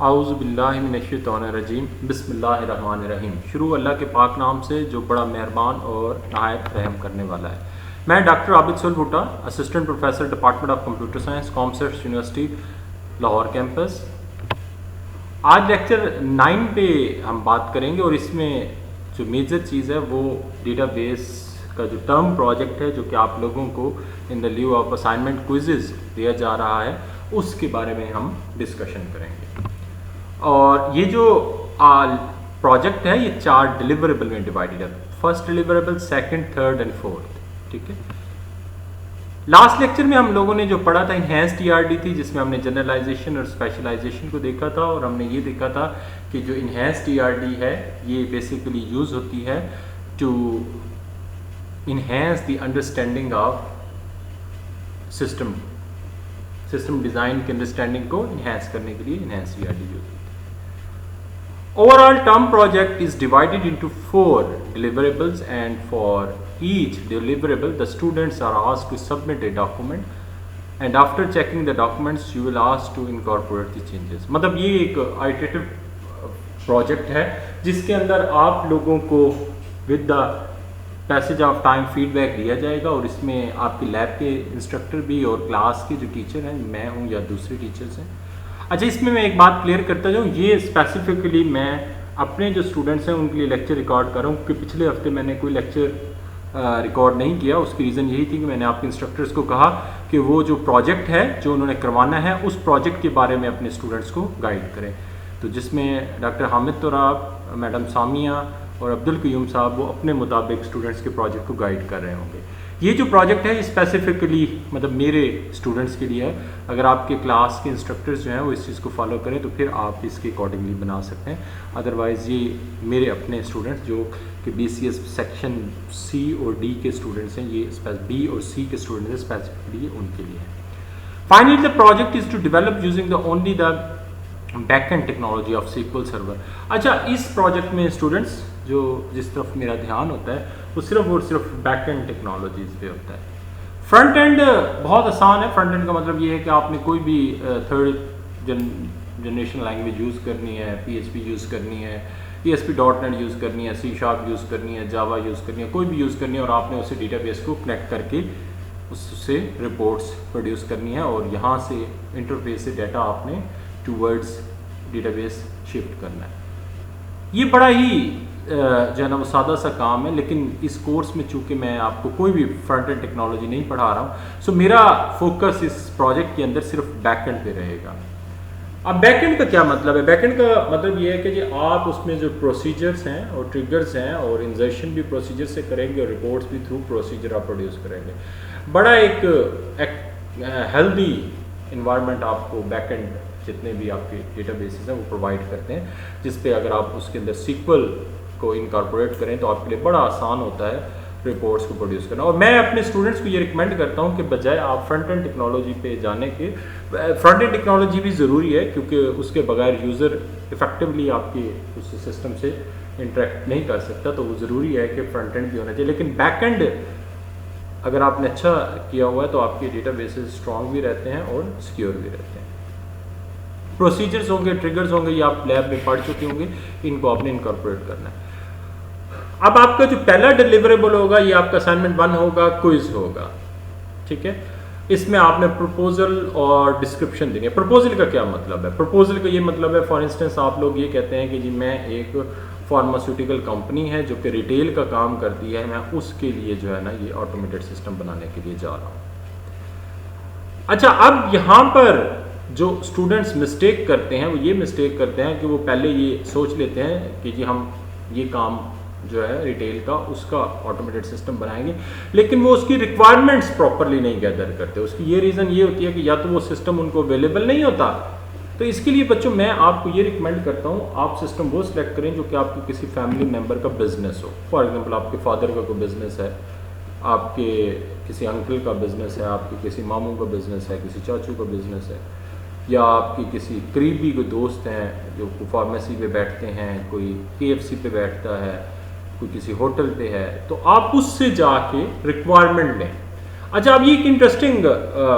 आऊज़ुबिल्लाहिमिनश्शैतानिर्रजीम बिस्मिल्लाहिर्रहमानिर्रहीम। शुरू अल्लाह के पाक नाम से जो बड़ा मेहरबान और नहायत रहम करने वाला है। मैं डॉक्टर आबिद सुल भुट्टा, assistant professor department of computer science, commerce university Lahore campus. आज लेक्चर 9 पे हम बात करेंगे और इसमें जो मेजर चीज़ है वो डेटाबेस का जो टर्म प्रोजेक्ट है जो कि आप लोगों को in the lieu of assignment quizzes दिया जा रहा है उसके बारे में हम डिस्कशन करेंगे। और ये जो प्रोजेक्ट है ये 4 डिलीवरेबल में डिवाइडेड है। First deliverable, second, third and fourth. ठीक है। लास्ट लेक्चर में हम लोगों ने जो पढ़ा था इनहेंस्ड टीआरडी थी, जिसमें हमने जनरलाइजेशन और स्पेशलाइजेशन को देखा था और हमने ये देखा था कि जो इनहेंस्ड टीआरडी है ये बेसिकली यूज होती है to enhance the understanding of system design की अंडरस्टैंडिंग को इनहेंस करने के लिए इनहेंस्ड टीआरडी यूज होती है। Overall term project is divided into 4 deliverables, and for each deliverable the students are asked to submit a document, and after checking the documents you will ask to incorporate the changes। मतलब ये एक iterative project है जिसके अंदर आप लोगों को with the passage of time feedback दिया जाएगा और इसमें आपके लैब के इंस्ट्रक्टर भी और क्लास के जो टीचर हैं, मैं हूँ या दूसरे टीचर्स हैं। अच्छा, इसमें मैं एक बात क्लियर करता जाऊँ, ये स्पेसिफिकली मैं अपने जो स्टूडेंट्स हैं उनके लिए लेक्चर रिकॉर्ड कर रहा हूँ क्योंकि पिछले हफ्ते मैंने कोई लेक्चर रिकॉर्ड नहीं किया। उसकी रीज़न यही थी कि मैंने आपके इंस्ट्रक्टर्स को कहा कि वो जो प्रोजेक्ट है जो उन्होंने करवाना है उस प्रोजेक्ट के बारे में अपने स्टूडेंट्स को गाइड करें। तो जिसमें डॉक्टर हामिद तुराब, मैडम सामिया और अब्दुल कयूम साहब वो अपने मुताबिक स्टूडेंट्स के प्रोजेक्ट को गाइड कर रहे होंगे। ये जो प्रोजेक्ट है स्पेसिफिकली मतलब मेरे स्टूडेंट्स के लिए है। अगर आपके क्लास के इंस्ट्रक्टर्स जो हैं वो इस चीज़ को फॉलो करें तो फिर आप इसके अकॉर्डिंगली बना सकते हैं। अदरवाइज़ ये मेरे अपने स्टूडेंट्स जो कि BCS सेक्शन C और D के स्टूडेंट्स हैं, ये B और C के स्टूडेंट्स हैं, स्पेसिफिकली उनके लिए है। Finally the project is to develop using the only the backend technology of SQL server. अच्छा, इस प्रोजेक्ट में स्टूडेंट्स जो जिस तरफ मेरा ध्यान होता है वो सिर्फ और सिर्फ बैकएंड टेक्नोलॉजीज पे होता है। फ्रंट एंड बहुत आसान है। फ्रंट एंड का मतलब ये है कि आपने कोई भी थर्ड जनरेशन लैंग्वेज यूज़ करनी है, PHP यूज़ करनी है, ASP.NET यूज़ करनी है, C# यूज़ करनी है, जावा यूज़ करनी है, कोई भी यूज़ करनी है और आपने उसे डेटाबेस को कनेक्ट करके उससे रिपोर्ट्स प्रोड्यूस करनी है और यहाँ से इंटरफेस से डाटा आपने टूवर्ड्स डेटाबेस शिफ्ट करना है। ये बड़ा ही जो है ना वो सादा सा काम है, लेकिन इस कोर्स में चूँकि मैं आपको कोई भी फ्रंट एंड टेक्नोलॉजी नहीं पढ़ा रहा हूँ, सो मेरा फोकस इस प्रोजेक्ट के अंदर सिर्फ बैकएंड पे रहेगा। अब बैकएंड का क्या मतलब है? बैकएंड का मतलब ये है कि जी आप उसमें जो प्रोसीजर्स हैं और ट्रिगर्स हैं और इंजर्शन भी प्रोसीजर से करेंगे और रिपोर्ट्स भी थ्रू प्रोसीजर आप प्रोड्यूस करेंगे। बड़ा एक हेल्दी इन्वायरमेंट आपको बैकएंड जितने भी आपके डेटाबेसेस हैं वो प्रोवाइड करते हैं, जिस पे अगर आप उसके अंदर SQL को इनकॉर्पोरेट करें तो आपके लिए बड़ा आसान होता है रिपोर्ट्स को प्रोड्यूस करना। और मैं अपने स्टूडेंट्स को ये रिकमेंड करता हूँ कि बजाय आप फ्रंट एंड टेक्नोलॉजी पे जाने के, फ्रंट एंड टेक्नोलॉजी भी ज़रूरी है क्योंकि उसके बगैर यूज़र इफेक्टिवली आपके उस सिस्टम से इंटरेक्ट नहीं कर सकता, तो वो ज़रूरी है कि फ्रंट एंड भी होना चाहिए। लेकिन बैक एंड अगर आपने अच्छा किया हुआ है तो आपके डेटाबेसेस स्ट्रॉन्ग भी रहते हैं और सिक्योर भी रहते हैं। प्रोसीजर्स होंगे, ट्रिगर्स होंगे, ये आप लैब में पढ़ चुके होंगे, इनको आपने इनकॉर्पोरेट करना है। अब आपका जो पहला डिलीवरेबल होगा ये आपका असाइनमेंट 1 होगा, क्विज होगा। ठीक है। इसमें आपने प्रपोजल और डिस्क्रिप्शन देनी है। प्रपोजल का क्या मतलब है? प्रपोजल का ये मतलब है, फॉर इंस्टेंस आप लोग ये कहते हैं कि जी मैं एक फार्मास्यूटिकल कंपनी है जो कि रिटेल का काम करती है, मैं उसके लिए जो है ना ये ऑटोमेटेड सिस्टम बनाने के लिए जा रहा हूँ। अच्छा, अब यहाँ पर जो स्टूडेंट्स मिस्टेक करते हैं वो ये मिस्टेक करते हैं कि वो पहले ये सोच लेते हैं कि जी हम ये काम जो है रिटेल का उसका ऑटोमेटेड सिस्टम बनाएंगे, लेकिन वो उसकी रिक्वायरमेंट्स प्रॉपरली नहीं गैदर करते। उसकी ये रीज़न ये होती है कि या तो वो सिस्टम उनको अवेलेबल नहीं होता। तो इसके लिए बच्चों मैं आपको ये रिकमेंड करता हूँ आप सिस्टम वो सिलेक्ट करें जो कि आपके किसी फैमिली मेम्बर का बिजनेस हो। फॉर एग्जाम्पल आपके फादर का कोई बिजनेस है, आपके किसी अंकल का बिजनेस है, आपके किसी मामू का बिजनेस है, किसी चाचू का बिजनेस है, या आपकी किसी करीबी कोई दोस्त हैं जो फार्मेसी पे बैठते हैं, कोई KFC पे बैठता है, कोई किसी होटल पे है, तो आप उससे जाके रिक्वायरमेंट लें। अच्छा, अब ये एक इंटरेस्टिंग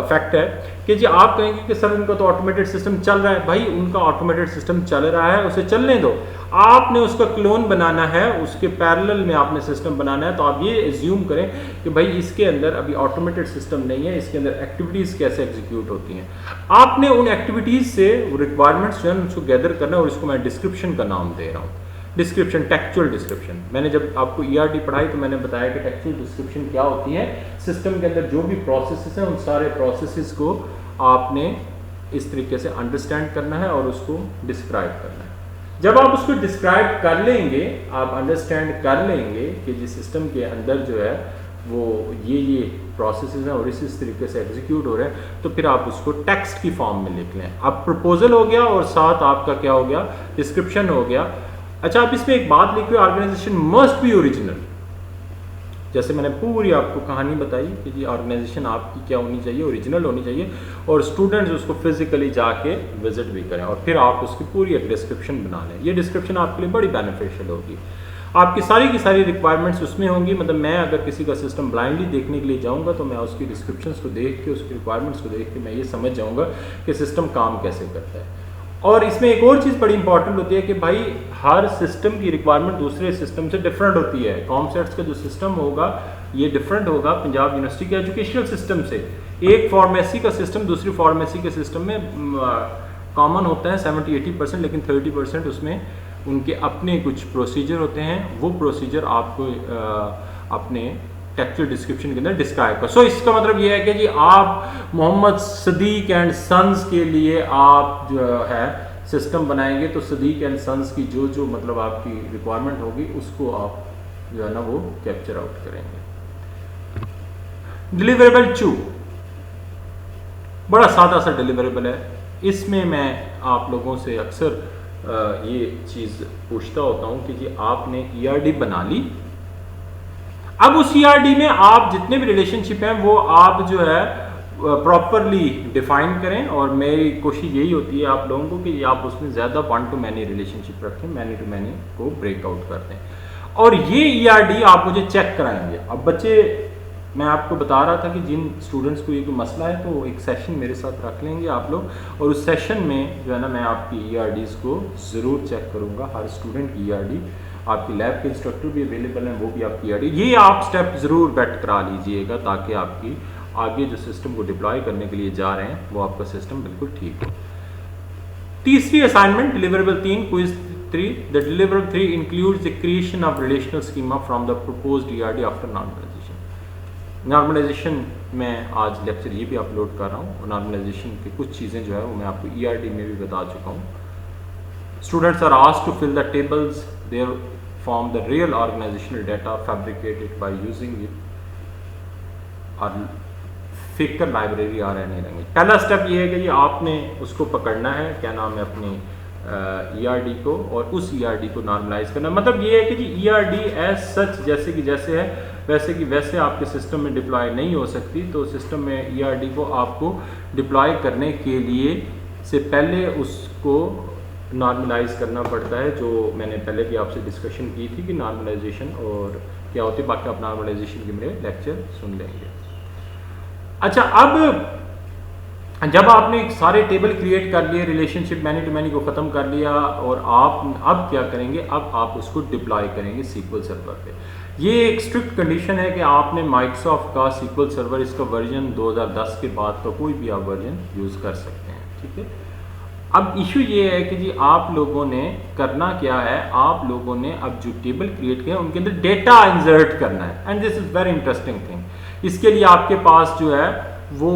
फैक्ट है कि जी आप कहेंगे कि सर उनका तो ऑटोमेटेड सिस्टम चल रहा है। भाई उनका ऑटोमेटेड सिस्टम चल रहा है, उसे चलने दो। आपने उसका क्लोन बनाना है, उसके पैरेलल में आपने सिस्टम बनाना है। तो आप ये एज्यूम करें कि भाई इसके अंदर अभी ऑटोमेटेड सिस्टम नहीं है, इसके अंदर एक्टिविटीज़ कैसे एग्जीक्यूट होती हैं। आपने उन एक्टिविटीज़ से रिक्वायरमेंट्स जो है उसको गैदर करना है, और इसको मैं डिस्क्रिप्शन का नाम दे रहा हूँ। Description, textual description. मैंने जब आपको ईआरडी पढ़ाई तो मैंने बताया कि टेक्चुअल डिस्क्रिप्शन क्या होती है। सिस्टम के अंदर जो भी प्रोसेसेस हैं उन सारे प्रोसेसेस को आपने इस तरीके से अंडरस्टैंड करना है और उसको डिस्क्राइब करना है। जब आप उसको डिस्क्राइब कर लेंगे, आप अंडरस्टैंड कर लेंगे कि जिस सिस्टम के अंदर जो है वो ये प्रोसेसेस हैं और इस तरीके से एग्जीक्यूट हो रहे हैं, तो फिर आप उसको टेक्स्ट की फॉर्म में लिख लें। अब प्रपोजल हो गया और साथ आपका क्या हो गया, डिस्क्रिप्शन हो गया। अच्छा, अब इसमें एक बात लिखी हुई, ऑर्गेनाइजेशन मस्ट बी ओरिजिनल। जैसे मैंने पूरी आपको कहानी बताई कि जी ऑर्गेनाइजेशन आपकी क्या होनी चाहिए, ओरिजिनल होनी चाहिए, और स्टूडेंट्स उसको फिजिकली जाके विजिट भी करें, और फिर आप उसकी पूरी एक डिस्क्रिप्शन बना लें। ये डिस्क्रिप्शन आपके लिए बड़ी बेनिफिशियल होगी। आपकी सारी की सारी रिक्वायरमेंट्स उसमें होंगी। मतलब मैं अगर किसी का सिस्टम ब्लाइंडली देखने के लिए जाऊंगा तो मैं उसकी डिस्क्रिप्शंस को देख के, उसकी रिक्वायरमेंट्स को देख के मैं ये समझ जाऊंगा कि सिस्टम काम कैसे करता है। और इसमें एक और चीज़ बड़ी इंपॉर्टेंट होती है कि भाई हर सिस्टम की रिक्वायरमेंट दूसरे सिस्टम से डिफरेंट होती है। कॉमसेट्स का जो सिस्टम होगा ये डिफरेंट होगा पंजाब यूनिवर्सिटी के एजुकेशनल सिस्टम से। एक फार्मेसी का सिस्टम दूसरी फार्मेसी के सिस्टम में कॉमन होता है 70-80%, लेकिन 30% उसमें उनके अपने कुछ प्रोसीजर होते हैं। वो प्रोसीजर आपको अपने टेक्चुअल डिस्क्रिप्शन के अंदर डिस्क्राइब कर। सो इसका मतलब ये है कि जी आप मोहम्मद सदीक एंड सन्स के लिए आप जो है सिस्टम बनाएंगे तो सदीक एंड सन्स की जो जो मतलब आपकी रिक्वायरमेंट होगी उसको आप जो है ना वो कैप्चर आउट करेंगे। डिलीवरेबल 2 बड़ा सादा सा डिलीवरेबल है। इसमें मैं आप लोगों से अक्सर ये चीज़ पूछता होता हूँ कि जी आपने ईआरडी बना ली। अब उस ईआरडी में आप जितने भी रिलेशनशिप हैं वो आप जो है प्रॉपरली डिफाइन करें, और मेरी कोशिश यही होती है आप लोगों को कि आप उसमें ज़्यादा वन टू मैनी रिलेशनशिप रखें, मैनी टू मैनी को ब्रेकआउट कर दें। और ये ईआरडी आप मुझे चेक कराएंगे। अब बच्चे, मैं आपको बता रहा था कि जिन स्टूडेंट्स को ये कोई मसला है तो एक सेशन मेरे साथ रख लेंगे आप लोग, और उस सेशन में जो है ना मैं आपकी ईआरडीज़ को ज़रूर चेक करूँगा। हर स्टूडेंट की ईआरडी, आपकी लैब के इंस्ट्रक्टर भी अवेलेबल हैं, वो भी आपकी ईआरडी, ये आप स्टेप ज़रूर बेट करा लीजिएगा ताकि आपकी आगे जो सिस्टम को डिप्लॉय करने के लिए जा रहे हैं वो आपका सिस्टम बिल्कुल ठीक हो। तीसरी assignment deliverable 3 quiz 3। The deliverable 3 includes the creation of relational schema from the proposed ERD after normalization. Normalization में आज लेक्चर ये भी अपलोड कर रहा हूँ, और नॉर्मलाइजेशन की कुछ चीज़ें जो है वो मैं आपको ईआरडी में भी बता चुका हूँ। Students are asked to fill the tables. They form the real organizational data fabricated by using it or faker library or any language. पहला स्टेप ये है कि जी आपने उसको पकड़ना है, क्या नाम है, अपनी ईआरडी को, और उस ईआरडी को नॉर्मलाइज करना। मतलब ये है कि जी ईआरडी एज सच जैसे कि जैसे है वैसे कि वैसे आपके सिस्टम में डिप्लॉय नहीं हो सकती। तो सिस्टम में ईआरडी को आपको डिप्लॉय करने के लिए से पहले उसको नॉर्मलाइज करना पड़ता है, जो मैंने पहले भी आपसे डिस्कशन की थी कि नॉर्मलाइजेशन और क्या होती है। बाकी आप नॉर्मलाइजेशन के मेरे लेक्चर सुन लेंगे। अच्छा, अब जब आपने सारे टेबल क्रिएट कर लिए, रिलेशनशिप मैनी टू मैनी को ख़त्म कर लिया, और आप अब क्या करेंगे, अब आप उसको डिप्लॉय करेंगे सीक्वल सर्वर पे। ये एक स्ट्रिक्ट कंडीशन है कि आपने माइक्रोसॉफ्ट का सीक्वल सर्वर, इसका वर्जन 2010 के बाद का कोई भी आप वर्जन यूज़ कर सकते हैं, ठीक है। अब इशू ये है कि जी आप लोगों ने करना क्या है, आप लोगों ने अब जो टेबल क्रिएट किया उनके अंदर डेटा इंसर्ट करना है, and this is very interesting thing. इसके लिए आपके पास जो है वो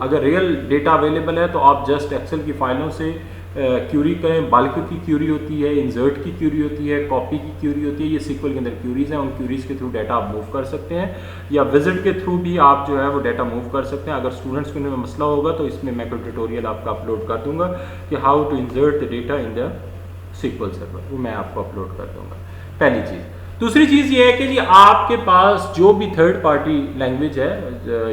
अगर रियल डेटा अवेलेबल है तो आप जस्ट एक्सेल की फाइलों से क्यूरी करें। बल्क की क्यूरी होती है, इंसर्ट की क्यूरी होती है, कॉपी की क्यूरी होती है, ये सीक्वल के अंदर क्यूरीज हैं। उन क्यूरीज के थ्रू डाटा आप मूव कर सकते हैं, या विजिट के थ्रू भी आप जो है वो डाटा मूव कर सकते हैं। अगर स्टूडेंट्स को इनमें मसला होगा तो इसमें मैं कोई ट्यूटोरियल आपका अपलोड कर दूंगा कि how to insert the data in the SQL server, वो मैं आपको अपलोड कर दूंगा, पहली चीज़। दूसरी चीज़ ये है कि जी आपके पास जो भी थर्ड पार्टी लैंग्वेज है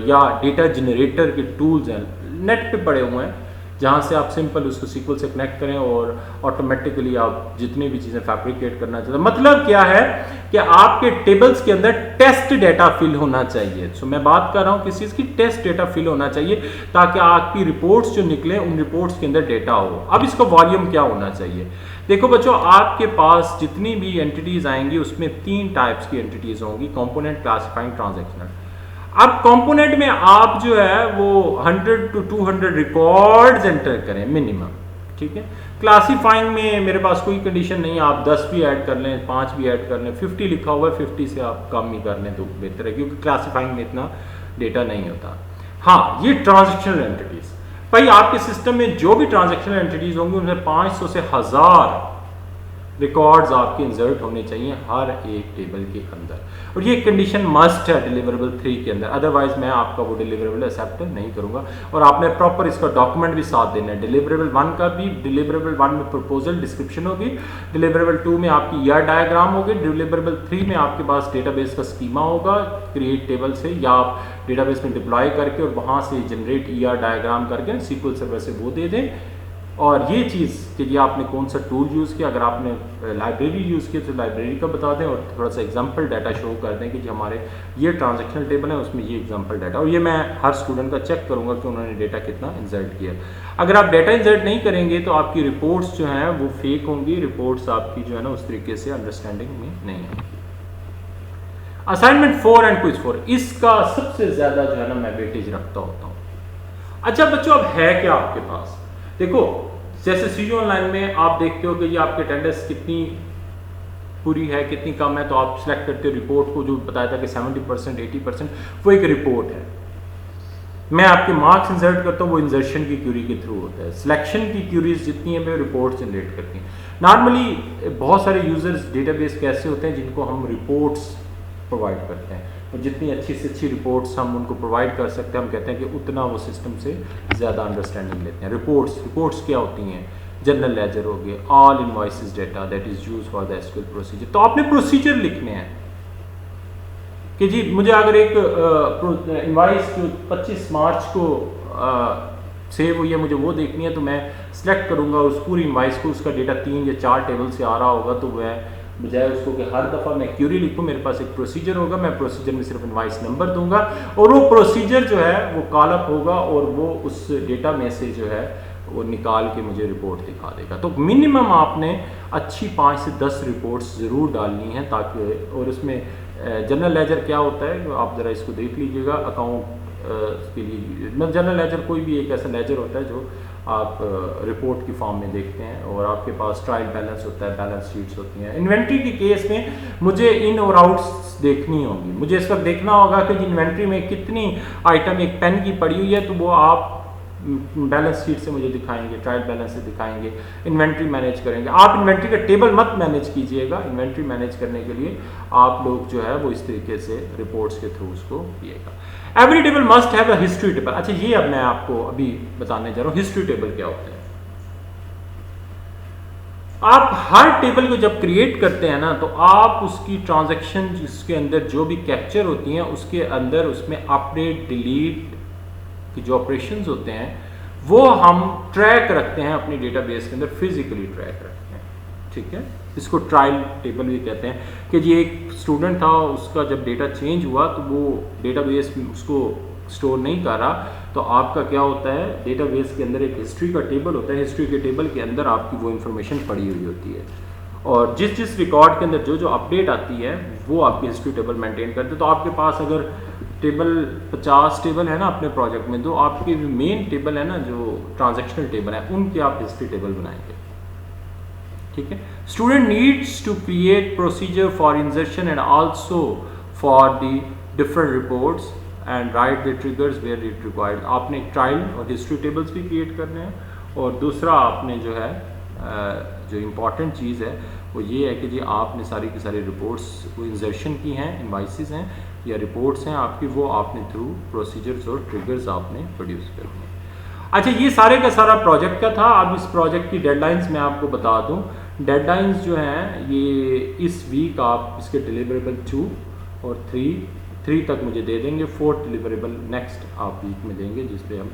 या डेटा जनरेटर के टूल्स हैं नेट पे पड़े हुए हैं, जहाँ से आप सिंपल उसको सीक्वल से कनेक्ट करें और ऑटोमेटिकली आप जितनी भी चीज़ें फैब्रिकेट करना चाहते हैं। मतलब क्या है कि आपके टेबल्स के अंदर टेस्ट डेटा फिल होना चाहिए। सो मैं बात कर रहा हूँ किस चीज़ की, टेस्ट डेटा फिल होना चाहिए ताकि आपकी रिपोर्ट्स जो निकले उन रिपोर्ट्स के अंदर डेटा हो। अब इसका वॉल्यूम क्या होना चाहिए? देखो बच्चों, आपके पास जितनी भी एंटिटीज आएंगी उसमें 3 टाइप्स की एंटिटीज होंगी, कंपोनेंट, क्लासिफाइंग, ट्रांजैक्शनल। अब कंपोनेंट में आप जो है वो 100 to 200 रिकॉर्ड्स एंटर करें मिनिमम, ठीक है। क्लासिफाइंग में मेरे पास कोई कंडीशन नहीं है, आप 10 भी ऐड कर लें, 5 भी ऐड कर लें, 50 लिखा हुआ है, 50 से आप कम ही कर लें तो बेहतर है, क्योंकि क्लासिफाइंग में इतना डेटा नहीं होता। हाँ, ये ट्रांजैक्शनल एंटिटीज, भाई आपके सिस्टम में जो भी ट्रांजैक्शनल एंटिटीज होंगी उनमें 500 से 1000 रिकॉर्ड्स आपके इंसर्ट होने चाहिए हर एक टेबल के अंदर, और ये कंडीशन मस्ट है डिलीवरेबल 3 के अंदर, अदरवाइज मैं आपका वो डिलीवरेबल एक्सेप्ट नहीं करूंगा। और आपने प्रॉपर इसका डॉक्यूमेंट भी साथ देना है। डिलीवरेबल 1 का भी, डिलीवरेबल 1 में प्रपोजल डिस्क्रिप्शन होगी, डिलीवरेबल 2 में आपकी ईआर डायग्राम होगी, डिलीवरेबल 3 में आपके पास डेटाबेस का स्कीमा होगा क्रिएट टेबल से, या आप डेटाबेस में डिप्लॉय करके और वहाँ से जनरेट ईआर डायग्राम करके सीक्वल सर्वर से वो दे दें। और ये चीज़ कि ये आपने कौन सा टूल यूज़ किया, अगर आपने लाइब्रेरी यूज़ किया तो लाइब्रेरी का बता दें, और थोड़ा सा एग्जांपल डाटा शो कर दें कि जो हमारे ये ट्रांजैक्शनल टेबल है उसमें ये एग्जांपल डाटा, और ये मैं हर स्टूडेंट का चेक करूँगा कि उन्होंने डेटा कितना इंसर्ट किया। अगर आप डेटा इंसर्ट नहीं करेंगे तो आपकी रिपोर्ट्स जो हैं वो फेक होंगी, रिपोर्ट्स आपकी जो है ना उस तरीके से अंडरस्टैंडिंग में नहीं है। असाइनमेंट 4 एंड क्विज 4, इसका सबसे ज़्यादा जो है ना मैं वेटेज रखता होता हूँ। अच्छा बच्चों, अब है क्या आपके पास? देखो, जैसे सीजो ऑनलाइन में आप देखते हो कि ये आपके अटेंडेंस कितनी पूरी है, कितनी कम है, तो आप सिलेक्ट करते हो रिपोर्ट को, जो बताया था कि 70%, 80%, वो एक रिपोर्ट है। मैं आपके मार्क्स इंसर्ट करता हूँ, वो इंसर्शन की क्यूरी के थ्रू होता है। सिलेक्शन की क्यूरीज जितनी है वो रिपोर्ट जनरेट करती हैं। नॉर्मली बहुत सारे यूजर्स डेटाबेस कैसे होते हैं जिनको हम रिपोर्ट्स प्रोवाइड करते हैं, और जितनी अच्छी से अच्छी रिपोर्ट्स हम उनको प्रोवाइड कर सकते हैं, हम कहते हैं कि उतना वो सिस्टम से ज़्यादा अंडरस्टैंडिंग लेते हैं। रिपोर्ट्स क्या होती हैं? जनरल लेजर हो गए, all invoices data that is used for the SQL procedure. तो आपने प्रोसीजर लिखने हैं कि जी मुझे अगर एक इनवॉइस जो 25 मार्च को सेव हुई है, मुझे वो देखनी है, तो मैं सिलेक्ट करूँगा उस पूरी इनवॉइस को, उसका डेटा 3 या 4 टेबल से आ रहा होगा, तो वह बजाय उसको कि हर दफ़ा मैं क्यूरी लिखूँ, मेरे पास एक प्रोसीजर होगा, मैं प्रोसीजर में सिर्फ इनवॉइस नंबर दूंगा और वो प्रोसीजर जो है वो कॉलअप होगा और वो उस डेटा में से जो है वो निकाल के मुझे रिपोर्ट दिखा देगा। तो मिनिमम आपने अच्छी 5 से 10 रिपोर्ट्स ज़रूर डालनी है ताकि, और उसमें जनरल लेजर क्या होता है आप ज़रा इसको देख लीजिएगा। अकाउंट के लिए जनरल लेजर कोई भी एक ऐसा लेजर होता है जो आप रिपोर्ट की फॉर्म में देखते हैं, और आपके पास ट्रायल बैलेंस होता है, बैलेंस शीट्स होती हैं। इन्वेंट्री के केस में मुझे इन और आउट्स देखनी होगी, मुझे इस वक्त देखना होगा कि इन्वेंट्री में कितनी आइटम एक पेन की पड़ी हुई है, तो वो आप बैलेंस शीट से मुझे दिखाएंगे, ट्रायल बैलेंस से दिखाएंगे, इन्वेंट्री मैनेज करेंगे। आप इन्वेंट्री का टेबल मत मैनेज कीजिएगा, इन्वेंट्री मैनेज करने के लिए आप लोग जो है वो इस तरीके से रिपोर्ट्स के थ्रू उसको किएगा। Every table must have a history table. अच्छा, ये अब मैं आपको अभी बताने जा रहा हूँ हिस्ट्री टेबल क्या होता है। आप हर टेबल को जब क्रिएट करते हैं ना, तो आप उसकी ट्रांजैक्शन जिसके अंदर जो भी कैप्चर होती हैं उसके अंदर उसमें अपडेट डिलीट कि जो ऑपरेशंस होते हैं वो हम ट्रैक रखते हैं अपनी डेटाबेस के अंदर, फिजिकली ट्रैक रखते हैं, ठीक है। इसको ट्रायल टेबल भी कहते हैं कि ये एक स्टूडेंट था, उसका जब डेटा चेंज हुआ तो वो डेटाबेस में उसको स्टोर नहीं कर रहा, तो आपका क्या होता है, डेटाबेस के अंदर एक हिस्ट्री का टेबल होता है, हिस्ट्री के टेबल के अंदर आपकी वो इन्फॉर्मेशन पड़ी हुई होती है, और जिस जिस रिकॉर्ड के अंदर जो जो अपडेट आती है वो आपकी हिस्ट्री टेबल मेंटेन करते हैं। तो आपके पास अगर टेबल 50 टेबल है ना अपने प्रोजेक्ट में, तो आपके जो मेन टेबल है ना, जो ट्रांजैक्शनल टेबल है, उनके आप हिस्ट्री टेबल बनाएंगे, ठीक है। Student needs to create procedure for insertion and also for the different reports and write the triggers where it required. आपने ट्रायल और हिस्ट्री टेबल्स भी क्रिएट करने हैं, और दूसरा आपने जो है जो इम्पॉर्टेंट चीज़ है वो ये है कि जी आपने सारी की सारी रिपोर्ट्स वो इंसर्शन की हैं, इनवाइसेस हैं या रिपोर्ट्स हैं आपकी, वो आपने थ्रू प्रोसीजर्स और ट्रिगर्स आपने प्रोड्यूस करनी है। अच्छा, ये सारे का सारा प्रोजेक्ट का था। अब इस प्रोजेक्ट की डेडलाइंस मैं आपको बता दूं। डेडलाइंस जो हैं ये इस वीक आप इसके डिलीवरेबल 2 और 3 तक मुझे दे देंगे, 4th डिलीवरेबल नेक्स्ट आप वीक में देंगे, जिस पे हम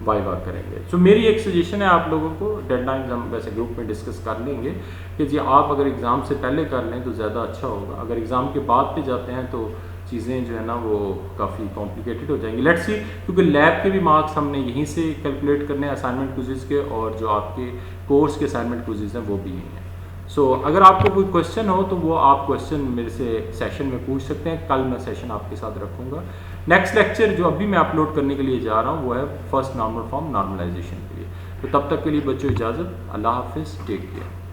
वाइवा करेंगे। सो मेरी एक सजेशन है आप लोगों को, डेडलाइंस हम वैसे ग्रुप में डिस्कस कर लेंगे कि जी आप अगर एग्ज़ाम से पहले कर लें तो ज़्यादा अच्छा होगा, अगर एग्ज़ाम के बाद पे जाते हैं तो चीज़ें जो है ना वो काफ़ी कॉम्प्लिकेटेड हो जाएंगी। लेट्स सी, क्योंकि लैब के भी मार्क्स हमने यहीं से कैलकुलेट करने हैं असाइनमेंट क्विज़ के, और जो आपके कोर्स के असाइनमेंट क्विज़ हैं वो भी यहीं हैं। सो अगर आपको कोई क्वेश्चन हो तो वो आप क्वेश्चन मेरे से सेशन में पूछ सकते हैं, कल मैं सेशन आपके साथ रखूँगा। नेक्स्ट लेक्चर जो अभी मैं अपलोड करने के लिए जा रहा हूँ वो है फर्स्ट नॉर्मल फॉर्म नॉर्मलाइजेशन के लिए। तो तब तक के लिए बच्चों इजाज़त, अल्लाह हाफिज़, टेक केयर।